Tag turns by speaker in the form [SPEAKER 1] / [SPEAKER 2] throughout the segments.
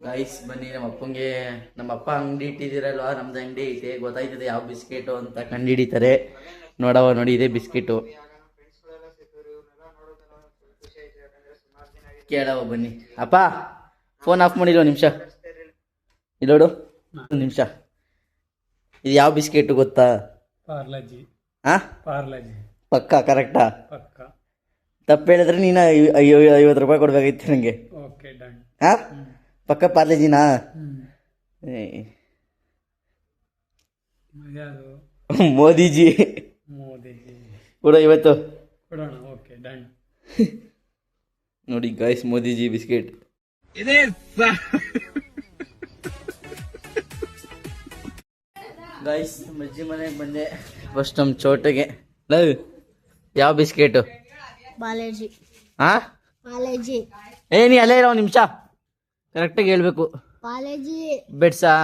[SPEAKER 1] Guys ಬನ್ನಿ ನಮ್ಮ ಅಪ್ಪ ಅಂಗಡಿ ಇಟ್ಟಿದ್ದೀರಲ್ವಾ, ನಮ್ದು ಅಂಗಡಿ ಐತೆ, ಗೊತ್ತಾಯ್ತದೆ ಯಾವ ಬಿಸ್ಕೆಟು ಅಂತ ಕಂಡು ಹಿಡಿತಾರೆ. ನೋಡಿ ಇದೆ ಬಿಸ್ಕೆಟು, ಕೇಳವ ಬನ್ನಿ. ಅಪ್ಪ ಫೋನ್ ಆಫ್ ಮಾಡಿಲ್ಲ ನಿಮಿಷ, ಇಲ್ಲೋಡು ಒಂದು ನಿಮಿಷ. ಇದು ಯಾವ ಬಿಸ್ಕೆಟು ಗೊತ್ತಾ?
[SPEAKER 2] ಪಾರ್ಲಾಜಿ. ಪಾರ್ಲಾಜಿ
[SPEAKER 1] ಪಕ್ಕ ಕರೆಕ್ಟಾ?
[SPEAKER 2] ಪಕ್ಕ.
[SPEAKER 1] ತಪ್ಪು ಹೇಳಿದ್ರೆ ನೀನು 50 ರೂಪಾಯಿ ಕೊಡ್ಬೇಕಾಗಿತ್ತು ನನಗೆ.
[SPEAKER 2] Okay done.
[SPEAKER 1] ಹಾಂ ಪಕ್ಕ ಪಾರ್ಲೆಜಿನಾ? ಮೋದಿಜಿ ಕೂಡ ಇವತ್ತು
[SPEAKER 2] ಕೊಡೋಣ. Okay done.
[SPEAKER 1] ನೋಡಿ ಗಾಯ್ಸ್, ಮೋದಿಜಿ ಬಿಸ್ಕೆಟ್ ಇದೆ. ಗಾಯ್ಸ್ ಅಜ್ಜಿ ಮನೆಗೆ ಬಂದೆ. ಫಸ್ಟ್ ನಮ್ಮ ಚೋಟಗೆ ಯಾವ ಬಿಸ್ಕೆಟು?
[SPEAKER 3] ಪಾರ್ಲೆಜಿ.
[SPEAKER 1] ಹಾಂ
[SPEAKER 3] ಪಾರ್ಲೆಜಿ.
[SPEAKER 1] ನೀ ಅಲ್ಲೇ ಇರೋ ನಿಮಿಷ, ಕರೆಕ್ಟಾಗಿ ಹೇಳ್ಬೇಕು.
[SPEAKER 3] ಪಾರ್ಲೆಜಿ
[SPEAKER 1] ಬೆಡ್ಸಾ?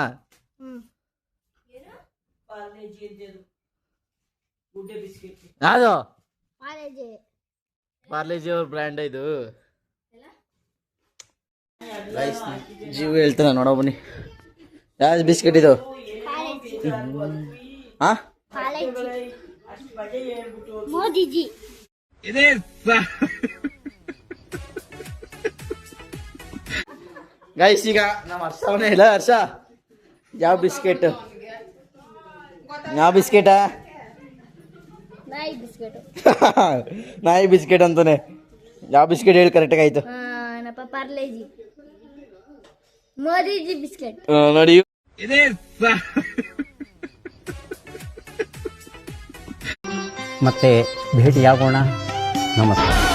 [SPEAKER 1] ಯಾವುದು? ಪಾರ್ಲೆಜಿ ಅವ್ರ ಬ್ರ್ಯಾಂಡ್ ಇದು. ಗೈಸ್ ಜೀವ ಹೇಳ್ತಾನೆ, ನೋಡೋ ಬನ್ನಿ. ಯಾವ ಬಿಸ್ಕೆಟ್ ಇದು? ಹಾಂ
[SPEAKER 3] ಮೋದಿಜಿ.
[SPEAKER 1] ಗೈಸ್ ಈಗ ನಮ್ಮ ಹರ್ಷವನೇ ಇಲ್ಲ. ಹರ್ಷ ಯಾವ ಬಿಸ್ಕೆಟ್? ಯಾವ ಬಿಸ್ಕೆಟಾ?
[SPEAKER 3] ನಾಯಿ ಬಿಸ್ಕೆಟ್.
[SPEAKER 1] ನಾಯಿ ಬಿಸ್ಕೆಟ್ ಅಂತಾನೆ. ಯಾವ ಬಿಸ್ಕೆಟ್ ಹೇಳಿ ಕರೆಕ್ಟಾಗಿ ಆಯ್ತು?
[SPEAKER 3] ಪಾರ್ಲೆಜಿ. ಮೋದಿಜಿ ಬಿಸ್ಕೆಟ್.
[SPEAKER 1] ನೋಡಿ
[SPEAKER 4] ಮತ್ತೆ ಭೇಟಿಯಾಗೋಣ. ನಮಸ್ಕಾರ.